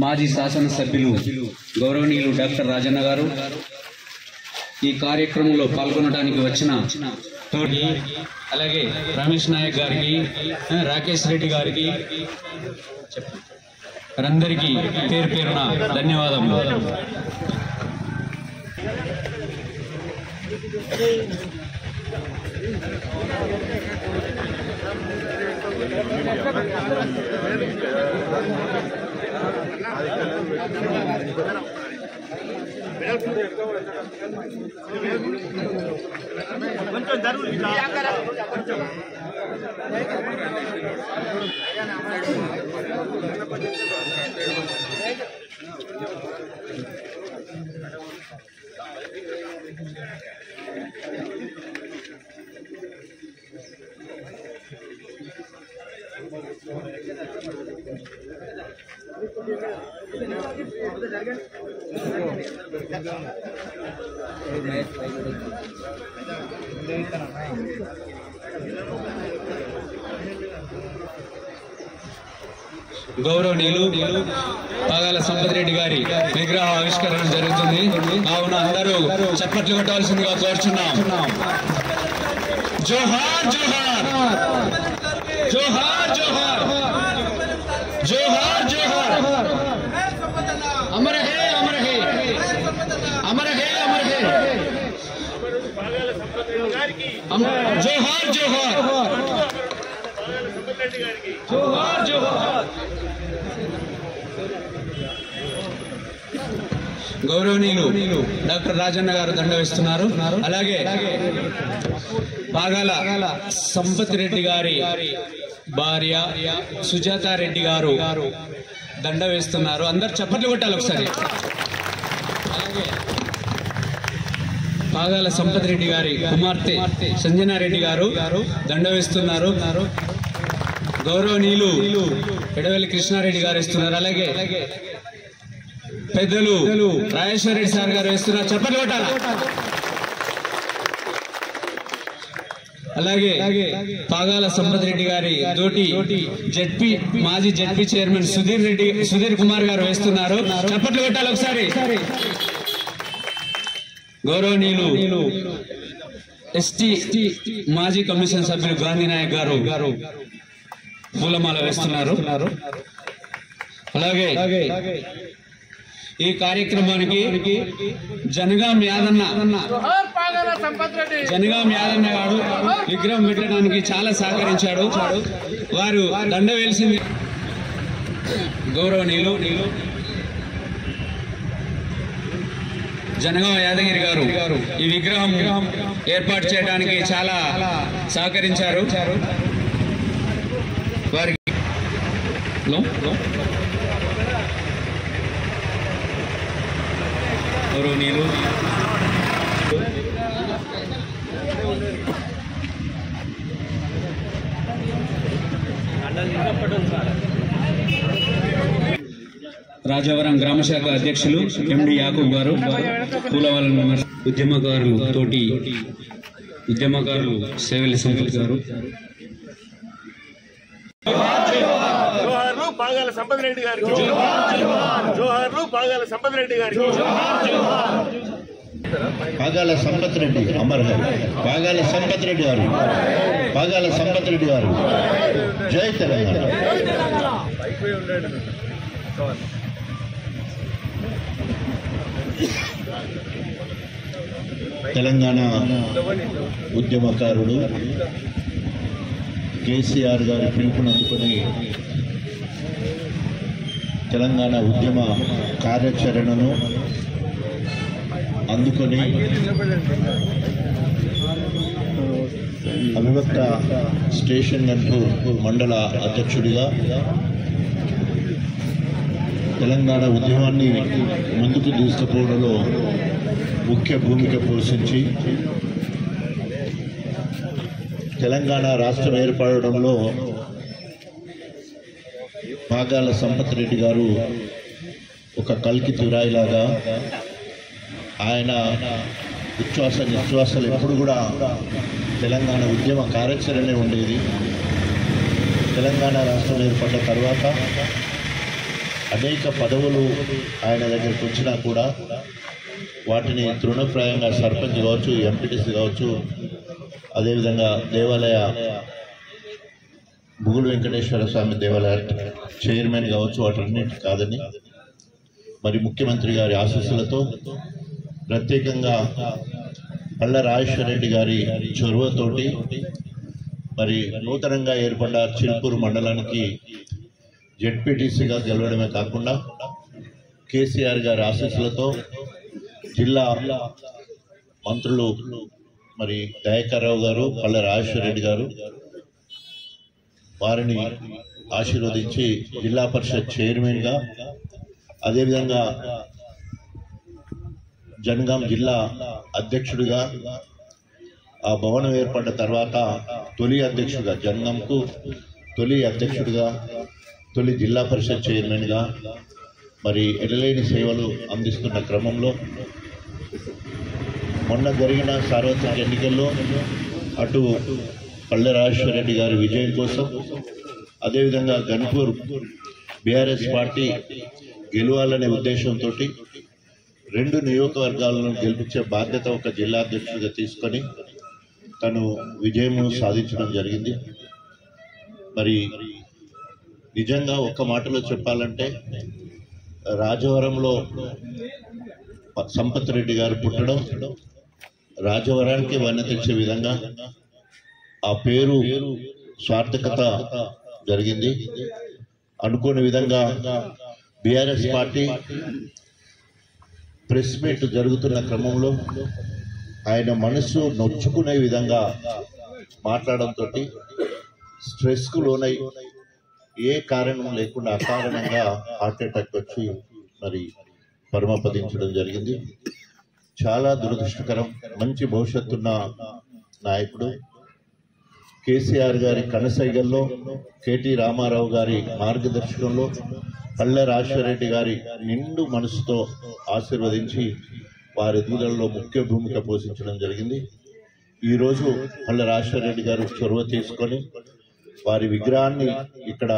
మాజీ శాసనసభ్యులు గౌరవనీయులు డాక్టర్ రాజన్న గారు ఈ కార్యక్రమంలో పాల్గొనడానికి వచ్చిన తోటి అలాగే రమేష్ నాయక్ గారికి రాకేష్ రెడ్డి గారికి అందరికీ పేరు పేరున ధన్యవాదములు. గౌరవనీయులు పాగాల సంపత్ రెడ్డి గారి విగ్రహ ఆవిష్కరణ జరుగుతుంది. కావున అందరూ చప్పట్లు కొట్టవలసిందిగా కోరుచున్నాం. జోహార్ జోహార్ జోహార్ జోహార్ జోహార్ జోహార్ అమర హే అమర హే అమర హే అమర హే జోహార్ జోహార్ జోహార్ జోహార్. గౌరవనీయులు డాక్టర్ రాజన్న గారు దండ వేస్తున్నారు. అలాగే పాగాల సంపత్ రెడ్డి గారి భార్య సుజాత రెడ్డి గారు దండ వేస్తున్నారు. అందరు చప్పట్లు కొట్టాలి ఒకసారి. అలాగే పాగాల సంపత్ రెడ్డి గారి కుమార్తె సంజనారెడ్డి గారు దండ వేస్తున్నారు. గౌరవనీయులు పెడవెల్లి కృష్ణారెడ్డి గారు వేస్తున్నారు. అలాగే పెద్దలు రాజేశ్వర రెడ్డి సార్ గారు వేస్తున్నారు. చప్పట్లు కొట్టాలి. అలాగే పాగాల సంపత్ రెడ్డి గారి తోటి జడ్పీ మాజీ జడ్పీ చైర్మన్ సుధీర్ కుమార్ గారు వేస్తున్నారు. చప్పట్లు కొట్టాలి ఒకసారి. గౌరవనీయులు ఎస్టీ మాజీ కమిషన్ సభ్యులు గాంధీ నాయక్ గారు పూలమాల వేస్తున్నారు. అలాగే ఈ కార్యక్రమానికి జనగాం యాదన్న గారు విగ్రహం పెట్టడానికి చాలా సహకరించాడు. వారు దండ వేల్సింది. గౌరవనీయులు జనగాం యాదగిరి గారు ఈ విగ్రహం ఏర్పాటు చేయడానికి చాలా సహకరించారు. వారికి గౌరవనీయులు రాజవరం గ్రామశాఖ అధ్యక్షులు ఎండి యాకూబ్ గారు, పూలవాళ్ళ ఉద్యమకారులు సేవలి సంపత్ గారు, పాగాల సంపత్ రెడ్డి గారు జోహార్లు, పాగాల సంపత్ రెడ్డి గారు పాగాల సంపత్ రెడ్డి అమర్ పాగాల సంపత్ రెడ్డి గారు పాగాల సంపత్ రెడ్డి గారు జై తెలంగాణ. తెలంగాణ ఉద్యమకారుడు కేసీఆర్ గారి పిలుపునందుకుని తెలంగాణ ఉద్యమ కార్యాచరణను అందుకొని అవిభక్త స్టేషన్ గన్పూర్ మండల అధ్యక్షుడిగా తెలంగాణ ఉద్యమాన్ని ముందుకు తీసుకుపోవడంలో ముఖ్య భూమిక పోషించి తెలంగాణ రాష్ట్రం ఏర్పడడంలో పాగాల సంపత్ రెడ్డి గారు ఒక కల్కి తురాయిలాగా ఆయన ఉచ్ఛ్వాస నిశ్వాసాలు ఎప్పుడు కూడా తెలంగాణ ఉద్యమ కార్యాచరణే ఉండేది. తెలంగాణ రాష్ట్రం ఏర్పడ్డ తర్వాత అనేక పదవులు ఆయన దగ్గరికి వచ్చినా కూడా వాటిని తృణప్రాయంగా సర్పంచ్ కావచ్చు, ఎంపీటీసీ కావచ్చు, అదేవిధంగా దేవాలయ బుగులు వెంకటేశ్వర స్వామి దేవాలయ చైర్మన్ కావచ్చు, వాటన్నిటి కాదని మరి ముఖ్యమంత్రి గారి ఆశీస్సులతో ప్రత్యేకంగా పళ్ళ రాజేశ్వర రెడ్డి గారి చొరవతోటి మరి నూతనంగా ఏర్పడ్డ చిల్పూరు మండలానికి జెడ్పీటీసీగా గెలవడమే కాకుండా కేసీఆర్ గారి ఆశీస్సులతో జిల్లా మంత్రులు మరి దయాకర్రావు గారు, పళ్ళ రాజేశ్వర రెడ్డి గారు వారిని ఆశీర్వదించి జిల్లా పరిషత్ చైర్మన్గా, అదేవిధంగా జనగాం జిల్లా అధ్యక్షుడిగా, ఆ భవనం ఏర్పడ్డ తర్వాత తొలి అధ్యక్షుడిగా, జనగాంకు తొలి అధ్యక్షుడిగా, తొలి జిల్లా పరిషత్ చైర్మన్గా మరి ఎడలేని సేవలు అందిస్తున్న క్రమంలో మొన్న జరిగిన సార్వత్రిక ఎన్నికల్లో అటు పళ్ళ రాజేశ్వర రెడ్డి గారి విజయం కోసం, అదేవిధంగా గన్పూర్ బీఆర్ఎస్ పార్టీ గెలవాలనే ఉద్దేశంతో 2 నియోజకవర్గాలను గెలిపించే బాధ్యత ఒక జిల్లా అధ్యక్షుడిగా తీసుకొని తను విజయం సాధించడం జరిగింది. మరి నిజంగా ఒక్క మాటలో చెప్పాలంటే రాజవరంలో సంపత్ రెడ్డి గారు పుట్టడం రాజవరానికి వన్నె తెచ్చే విధంగా ఆ పేరు సార్థకత జరిగింది. అనుకోని విధంగా బీఆర్ఎస్ పార్టీ ప్రెస్ మీట్ జరుగుతున్న క్రమంలో ఆయన మనసు నొచ్చుకునే విధంగా మాట్లాడడంతో స్ట్రెస్కు లోనై ఏ కారణం లేకుండా అకారణంగా హార్ట్ అటాక్ వచ్చి మరి పరమపదించడం జరిగింది. చాలా దురదృష్టకరం. మంచి భవిష్యత్తున్న నాయకుడు, కేసీఆర్ గారి కనసైగల్లో, కేటీ రామారావు గారి మార్గదర్శకంలో పళ్ళ రాజేశ్వర రెడ్డి గారి నిండు మనసుతో ఆశీర్వదించి వారి ఎదుగుదలలో ముఖ్య భూమిక పోషించడం జరిగింది. ఈరోజు పళ్ళ రాజేశ్వర రెడ్డి గారు చొరవ తీసుకొని వారి విగ్రహాన్ని ఇక్కడ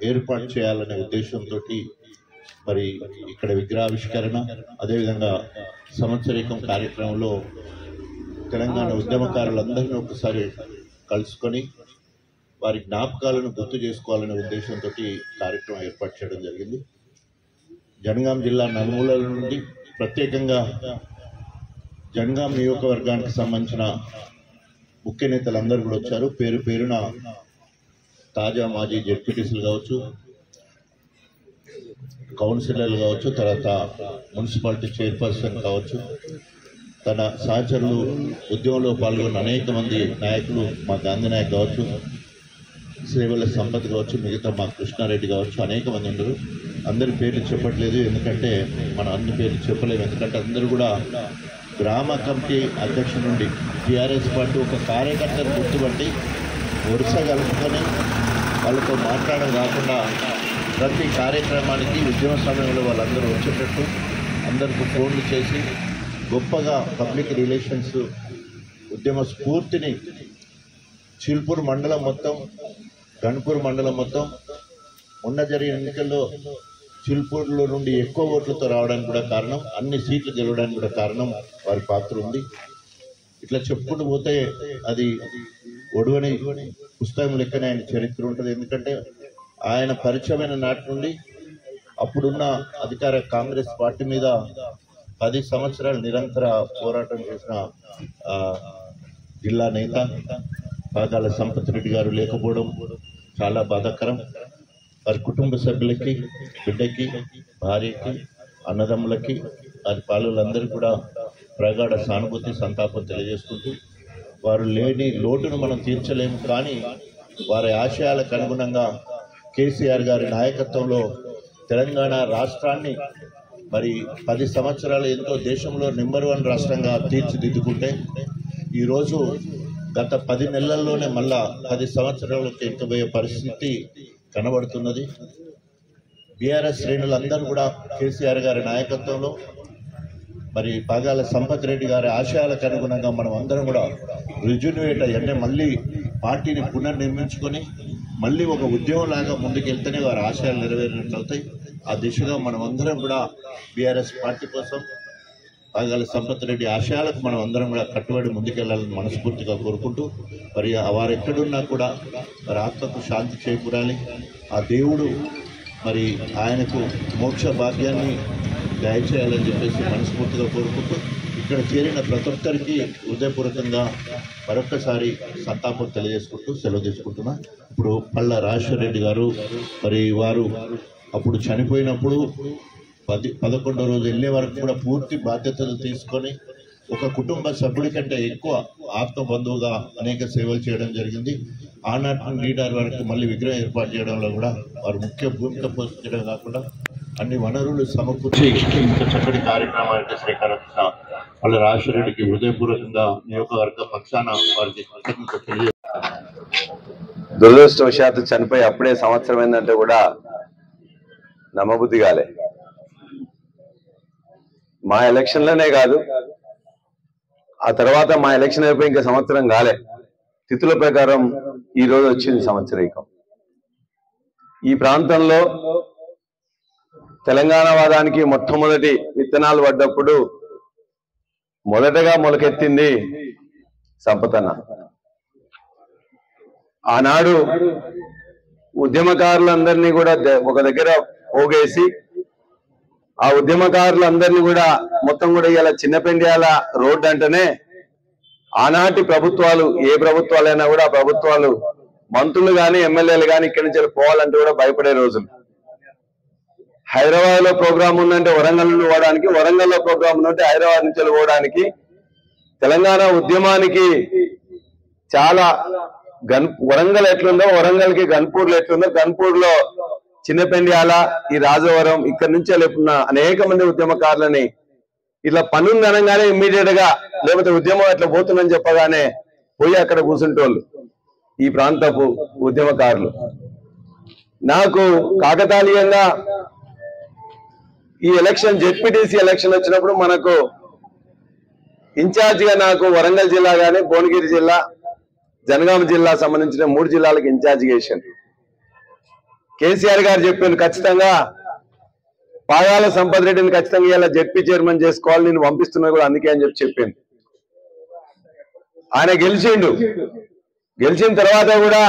ఏర్పాటు చేయాలనే ఉద్దేశంతో మరి ఇక్కడ విగ్రహావిష్కరణ, అదేవిధంగా సంవత్సరికం కార్యక్రమంలో తెలంగాణ ఉద్యమకారులందరినీ ఒకసారి కలుసుకొని వారి జ్ఞాపకాలను గుర్తు చేసుకోవాలనే ఉద్దేశంతో కార్యక్రమం ఏర్పాటు చేయడం జరిగింది. జనగాం జిల్లా నలుమూలల నుండి ప్రత్యేకంగా జనగాం నియోజకవర్గానికి సంబంధించిన ముఖ్య నేతలందరూ కూడా వచ్చారు. పేరు పేరున తాజా మాజీ జెడ్పీటీసీలు కావచ్చు, కౌన్సిలర్లు కావచ్చు, తర్వాత మున్సిపాలిటీ చైర్పర్సన్ కావచ్చు, తన సహచరులు ఉద్యమంలో పాల్గొన్న అనేక మంది నాయకులు, మా గాంధీ నాయక్ కావచ్చు, శ్రీవల్ల సంపత్ కావచ్చు, మిగతా మా కృష్ణారెడ్డి కావచ్చు, అనేక మంది ఉన్నారు. అందరి పేర్లు చెప్పట్లేదు, ఎందుకంటే మనం అన్ని పేర్లు చెప్పలేము. ఎందుకంటే అందరూ కూడా గ్రామ కమిటీ అధ్యక్షుడి నుండి టీఆర్ఎస్ పార్టీ ఒక కార్యకర్తను గుర్తుపట్టి వరుస కలుపుకొని వాళ్ళతో మాట్లాడడం కాకుండా ప్రతి కార్యక్రమానికి ఉద్యమ సమయంలో వాళ్ళందరూ వచ్చేటట్టు అందరికీ ఫోన్లు చేసి గొప్పగా పబ్లిక్ రిలేషన్స్ ఉద్యమ స్ఫూర్తిని చిల్పూర్ మండలం మొత్తం, గన్పూర్ మండలం మొత్తం మొన్న జరిగిన ఎన్నికల్లో చిల్పూర్లో నుండి ఎక్కువ ఓట్లతో రావడానికి కూడా కారణం, అన్ని సీట్లు గెలవడానికి కూడా కారణం వారి పాత్ర ఉంది. ఇట్లా చెప్పుకుంటూ పోతే అది ఒడవని పుస్తకం లెక్కనే ఆయన చరిత్ర ఉంటుంది. ఎందుకంటే ఆయన పరిచయమైన నాటి నుండి అప్పుడున్న అధికార కాంగ్రెస్ పార్టీ మీద 10 సంవత్సరాలు నిరంతర పోరాటం చేసిన జిల్లా నేత పాగాల సంపత్ రెడ్డి గారు లేకపోవడం చాలా బాధాకరం. వారి కుటుంబ సభ్యులకి, బిడ్డకి, భార్యకి, అన్నదమ్ములకి, వారి పాలకులందరికీ కూడా ప్రగాఢ సానుభూతి, సంతాపం తెలియజేసుకుంటూ, వారు లేని లోటును మనం తీర్చలేము, కానీ వారి ఆశయాలకు అనుగుణంగా కేసీఆర్ గారి నాయకత్వంలో తెలంగాణ రాష్ట్రాన్ని మరి 10 సంవత్సరాలు ఎంతో దేశంలో నెంబర్ 1 రాష్ట్రంగా తీర్చిదిద్దుకుంటే ఈరోజు గత 10 నెలల్లోనే మళ్ళా 10 సంవత్సరాలకు ఎక్కబోయే పరిస్థితి కనబడుతున్నది. బీఆర్ఎస్ శ్రేణులందరూ కూడా కేసీఆర్ గారి నాయకత్వంలో మరి పాగాల సంపత్ రెడ్డి గారి ఆశయాలకు అనుగుణంగా మనం అందరం కూడా రిజ్యూనేట్ అయ్యంటే మళ్ళీ పార్టీని పునర్నిర్మించుకొని మళ్ళీ ఒక ఉద్యమం లాగా ముందుకెళ్తేనే వారి ఆశయాలు నెరవేరినట్లు అవుతాయి. ఆ దిశగా మనం అందరం కూడా బీఆర్ఎస్ పార్టీ కోసం పాగాల సంపత్ రెడ్డి ఆశయాలకు మనం అందరం కూడా కట్టుబడి ముందుకెళ్లాలని మనస్ఫూర్తిగా కోరుకుంటూ మరి వారు ఎక్కడున్నా కూడా మరి ఆత్మకు శాంతి చేకూరాలి, ఆ దేవుడు మరి ఆయనకు మోక్ష భాగ్యాన్ని దయచేయాలని చెప్పేసి మనస్ఫూర్తిగా కోరుకుంటూ ఇక్కడ చేరిన ప్రతి ఒక్కరికి హృదయపూర్వకంగా మరొక్కసారి సంతాపం తెలియజేసుకుంటూ సెలవు తీసుకుంటున్నా. ఇప్పుడు పళ్ళ రాజశేఖర రెడ్డి గారు మరి వారు అప్పుడు చనిపోయినప్పుడు 11వ రోజు వెళ్ళే వరకు కూడా పూర్తి బాధ్యతలు తీసుకొని ఒక కుటుంబ సభ్యుడి కంటే ఎక్కువ ఆత్మ బంధువుగా అనేక సేవలు చేయడం జరిగింది. ఆనాటి లీడర్ వరకు మళ్ళీ విగ్రహం ఏర్పాటు చేయడంలో కూడా వారు ముఖ్య భూమిక పోషించడం కాకుండా అన్ని వనరులు సమకూర్చి ఇంత చక్కటి కార్యక్రమానికి శ్రీకారం వాళ్ళ రాజశేఖర రెడ్డికి హృదయపూర్వకంగా నియోజకవర్గ పక్షాన వారికి కృతజ్ఞతలు తెలియజేస్తారు. దురదృష్టవశాత్తు చనిపోయి అప్పుడే సంవత్సరం ఏంటంటే కూడా నమ్మబుద్ధి కాలే. మా ఎలక్షన్లోనే కాదు, ఆ తర్వాత మా ఎలక్షన్ అయిపోయి ఇంకా సంవత్సరం కాలే, తిథుల ప్రకారం ఈ రోజు వచ్చింది సంవత్సరీకం. ఈ ప్రాంతంలో తెలంగాణ వాదానికి మొట్టమొదటి విత్తనాలు పడ్డప్పుడు మొదటగా మొలకెత్తింది సంపతన్న. ఆనాడు ఉద్యమకారులందరినీ కూడా ఒక దగ్గర పోగేసి ఆ ఉద్యమకారులందరినీ కూడా మొత్తం కూడా ఇలా చిన్నపెండియాల రోడ్డు అంటేనే ఆనాటి ప్రభుత్వాలు, ఏ ప్రభుత్వాలైనా కూడా ఆ ప్రభుత్వాలు మంత్రులు కానీ ఎమ్మెల్యేలు కానీ ఇక్కడి నుంచి పోవాలంటే కూడా భయపడే రోజులు. హైదరాబాద్ లో ప్రోగ్రాం ఉందంటే వరంగల్ నుండి పోవడానికి, వరంగల్లో ప్రోగ్రాం ఉందంటే హైదరాబాద్ నుంచి పోవడానికి తెలంగాణ ఉద్యమానికి చాలా వరంగల్ ఎట్లుందో వరంగల్ కి గన్పూర్లో ఎట్లుందో గన్పూర్ లో చిన్నపెండియాల, ఈ రాజవరం ఇక్కడి నుంచి లేపున్న అనేక మంది ఉద్యమకారులని ఇట్లా పనుంది అనగానే ఇమ్మీడియట్ గా లేకపోతే ఉద్యమం అట్లా పోతుందని చెప్పగానే పోయి అక్కడ కూర్చుంటోళ్ళు ఈ ప్రాంతపు ఉద్యమకారులు. నాకు కాకతాళీయంగా ఈ ఎలక్షన్ జెడ్పీటీసీ ఎలక్షన్ వచ్చినప్పుడు మనకు ఇన్ఛార్జిగా నాకు వరంగల్ జిల్లా కానీ భువనగిరి జిల్లా, జనగామ జిల్లా సంబంధించిన 3 జిల్లాలకు ఇన్ఛార్జిగా వేసాను. కేసీఆర్ గారు చెప్పాను ఖచ్చితంగా పాగాల సంపత్ రెడ్డిని ఖచ్చితంగా ఇలా జెడ్పీ చైర్మన్ చేసుకోవాలి, నేను పంపిస్తున్నా కూడా అందుకే అని చెప్పాను. ఆయన గెలిచిండు. గెలిచిన తర్వాత కూడా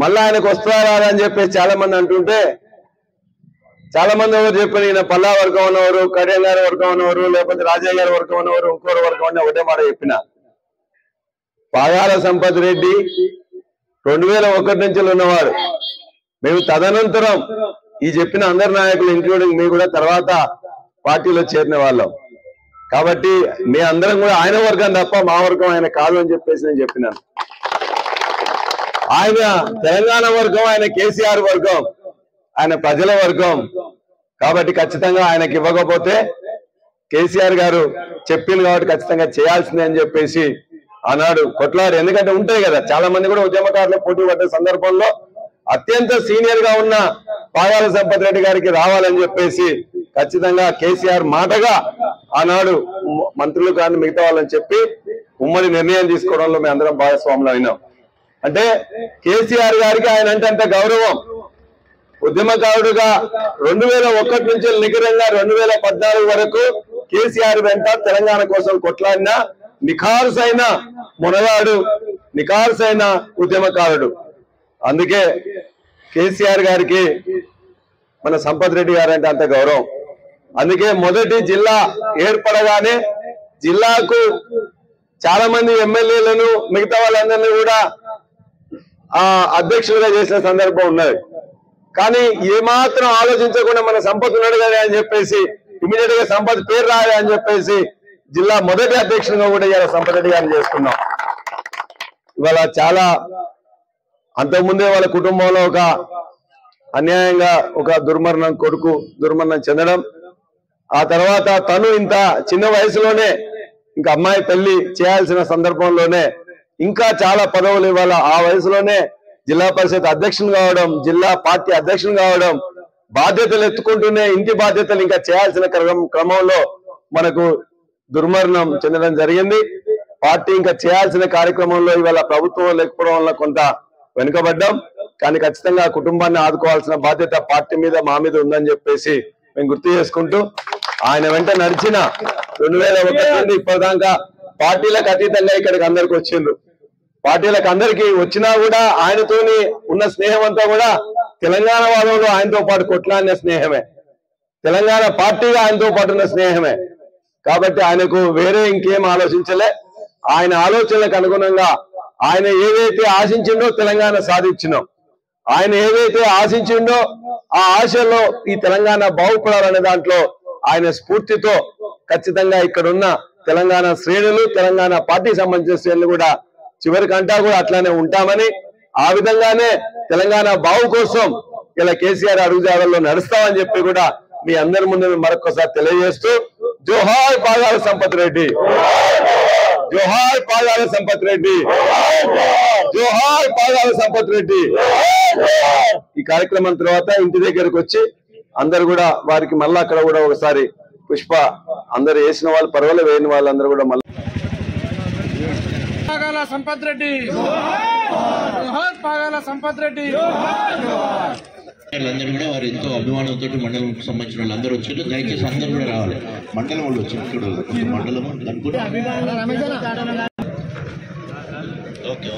మళ్ళీ ఆయనకు వస్తారా అని చెప్పేసి చాలా మంది అంటుంటే చాలా మంది ఎవరు చెప్పారు ఈయన పల్లా వర్గం ఉన్నవారు, కడియం గారి వర్గం ఉన్నవారు, లేకపోతే రాజయ్య గారి వర్గం ఉన్నవారు, ఇంకోరు వర్గం ఉన్న ఒకటే మాట చెప్పిన. పాగాల సంపత్ రెడ్డి 2001 నుంచి ఉన్నవాడు. మేము తదనంతరం ఈ చెప్పిన అందరు నాయకులు ఇంక్లూడింగ్ మీ కూడా తర్వాత పార్టీలో చేరిన వాళ్ళం కాబట్టి మీ అందరం కూడా ఆయన వర్గం తప్ప మా వర్గం ఆయన కాదు అని చెప్పేసి నేను చెప్పినాను. ఆయన తెలంగాణ వర్గం, ఆయన కేసీఆర్ వర్గం, ఆయన ప్రజల వర్గం కాబట్టి ఖచ్చితంగా ఆయనకి ఇవ్వకపోతే కేసీఆర్ గారు చెప్పింది కాబట్టి ఖచ్చితంగా చేయాల్సిందే అని చెప్పేసి ఆనాడు కొట్లాడు. ఎందుకంటే ఉంటాయి కదా చాలా మంది కూడా ఉద్యమకారులు పోటీ పడ్డ సందర్భంలో అత్యంత సీనియర్ గా ఉన్న పాగాల సంపత్ రెడ్డి గారికి రావాలని చెప్పేసి ఖచ్చితంగా కేసీఆర్ మాటగా ఆనాడు మంత్రులు కానీ మిగతా వాళ్ళని చెప్పి ఉమ్మడి నిర్ణయం తీసుకోవడంలో మేము అందరం భాగస్వాములు అయినాం. అంటే కేసీఆర్ గారికి ఆయన అంటే అంత గౌరవం. ఉద్యమకారుడుగా 2001 నుంచి నికరంగా 2014 వరకు కేసీఆర్ వెంట తెలంగాణ కోసం కొట్లాడిన నిఖార్సైన మునగాడు, నిఖార్సైన ఉద్యమకారుడు. అందుకే కేసీఆర్ గారికి మన సంపత్ రెడ్డి గారు అంటే అంత గౌరవం. అందుకే మొదటి జిల్లా ఏర్పడగానే జిల్లాకు చాలా మంది ఎమ్మెల్యేలను మిగతా వాళ్ళందరినీ కూడా అధ్యక్షులుగా చేసిన సందర్భం ఉన్నది. కానీ ఏమాత్రం ఆలోచించకుండా మన సంపత్ ఉన్నాడు కదా అని చెప్పేసి ఇమీడియట్ గా సంపత్ పేరు రాయాలి అని చెప్పేసి జిల్లా మొదటి అధ్యక్షునిగా కూడా ఇవాళ సంపత్ రెడ్డి గారిని చేసుకున్నాం. ఇవాళ చాలా అంతకుముందే వాళ్ళ కుటుంబంలో ఒక అన్యాయంగా ఒక దుర్మరణం కొడుకు దుర్మరణం చెందడం, ఆ తర్వాత తను ఇంత చిన్న వయసులోనే ఇంకా అమ్మాయి పెళ్లి చేయాల్సిన సందర్భంలోనే ఇంకా చాలా పదవులు ఇవ్వాల ఆ వయసులోనే జిల్లా పరిషత్ అధ్యక్షుని కావడం, జిల్లా పార్టీ అధ్యక్షుని కావడం, బాధ్యతలు ఎత్తుకుంటూనే ఇంటి బాధ్యతలు ఇంకా చేయాల్సిన క్రమంలో మనకు దుర్మరణం చెందడం జరిగింది. పార్టీ ఇంకా చేయాల్సిన కార్యక్రమంలో ఇవాళ ప్రభుత్వం లేకపోవడం వల్ల కొంత వెనుకబడ్డాం. కానీ ఖచ్చితంగా ఆ కుటుంబాన్ని ఆదుకోవాల్సిన బాధ్యత పార్టీ మీద మా మీద ఉందని చెప్పేసి మేము గుర్తు చేసుకుంటూ ఆయన వెంట నడిచిన 2001 నుండి ఇప్పటిదాకా పార్టీలకు అతీతంగా ఇక్కడికి అందరికి వచ్చిండ్రు. పార్టీలకు అందరికి వచ్చినా కూడా ఆయనతోని ఉన్న స్నేహం అంతా కూడా తెలంగాణ వాదంలో ఆయనతో పాటు కొట్లాడిన స్నేహమే, తెలంగాణ పార్టీగా ఆయనతో పాటు ఉన్న స్నేహమే. కాబట్టి ఆయనకు వేరే ఇంకేం ఆలోచించలే. ఆయన ఆలోచనలకు అనుగుణంగా ఆయన ఏదైతే ఆశించిండో తెలంగాణ సాధించినాం. ఆయన ఏదైతే ఆశించిండో ఆ ఆశలో ఈ తెలంగాణ బాగుపడాలనే దాంట్లో ఆయన స్ఫూర్తితో ఖచ్చితంగా ఇక్కడున్న తెలంగాణ శ్రేణులు, తెలంగాణ పార్టీకి సంబంధించిన శ్రేణులు కూడా చివరికంటా కూడా అట్లానే ఉంటామని, ఆ విధంగానే తెలంగాణ బావు కోసం ఇలా కేసీఆర్ అడుగుజాడల్లో నడుస్తామని చెప్పి కూడా మీ అందరి ముందు మరొకసారి తెలియజేస్తూ జోహార్ పాగాల సంపత్ రెడ్డి, జోహార్ పాగాల సంపత్ రెడ్డి, జోహార్ పాగాల సంపత్ రెడ్డి. ఈ కార్యక్రమం తర్వాత ఇంటి దగ్గరకు వచ్చి అందరు కూడా వారికి మళ్ళీ అక్కడ కూడా ఒకసారి పుష్ప అందరు వేసిన వాళ్ళు పర్వాలేదు, వేయని వాళ్ళందరూ కూడా మళ్ళీ పాగాల సంపత్ రెడ్డి, జోహార్ పాగాల సంపత్ రెడ్డి. అందరూ కూడా వారు ఎంతో అభిమానంతో మండలంకి సంబంధించిన వాళ్ళందరూ వచ్చారు. దయచేసి అందరూ కూడా రావాలి. మండలం వాళ్ళు వచ్చారు, ఇక్కడ మండలం అనుకుంటే ఓకే.